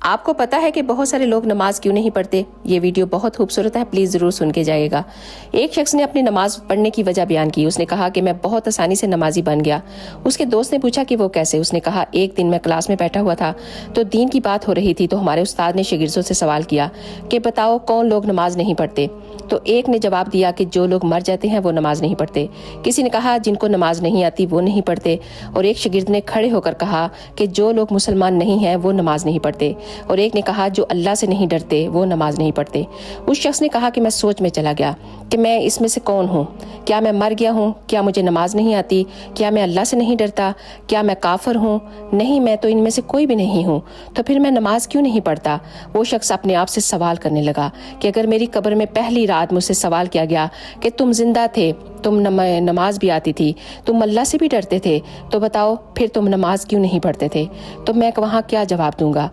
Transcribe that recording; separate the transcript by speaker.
Speaker 1: آپ کو پتا ہے کہ بہت سارے لوگ نماز کیوں نہیں پڑھتے؟ یہ ویڈیو بہت خوبصورت ہے، پلیز ضرور سن کے جائے گا۔ ایک شخص نے اپنی نماز پڑھنے کی وجہ بیان کی۔ اس نے کہا کہ میں بہت آسانی سے نمازی بن گیا۔ اس کے دوست نے پوچھا کہ وہ کیسے؟ اس نے کہا ایک دن میں کلاس میں بیٹھا ہوا تھا تو دین کی بات ہو رہی تھی، تو ہمارے استاد نے شاگردوں سے سوال کیا کہ بتاؤ کون لوگ نماز نہیں پڑھتے؟ تو ایک نے جواب دیا کہ جو لوگ مر جاتے ہیں وہ نماز نہیں پڑھتے۔ کسی نے کہا جن کو نماز نہیں آتی وہ نہیں پڑھتے، اور ایک شاگرد نے کھڑے ہو کر کہا کہ جو لوگ مسلمان نہیں ہیں وہ نماز نہیں پڑھتے، اور ایک نے کہا جو اللہ سے نہیں ڈرتے وہ نماز نہیں پڑھتے۔ اس شخص نے کہا کہ میں سوچ میں چلا گیا کہ میں اس میں سے کون ہوں؟ کیا میں مر گیا ہوں؟ کیا مجھے نماز نہیں آتی؟ کیا میں اللہ سے نہیں ڈرتا؟ کیا میں کافر ہوں؟ نہیں، میں تو ان میں سے کوئی بھی نہیں ہوں، تو پھر میں نماز کیوں نہیں پڑھتا؟ وہ شخص اپنے آپ سے سوال کرنے لگا کہ اگر میری قبر میں پہلی رات مجھ سے سوال کیا گیا کہ تم زندہ تھے، تم نماز بھی آتی تھی، تم اللہ سے بھی ڈرتے تھے، تو بتاؤ پھر تم نماز کیوں نہیں پڑھتے تھے؟ تو میں وہاں کیا جواب دوں گا؟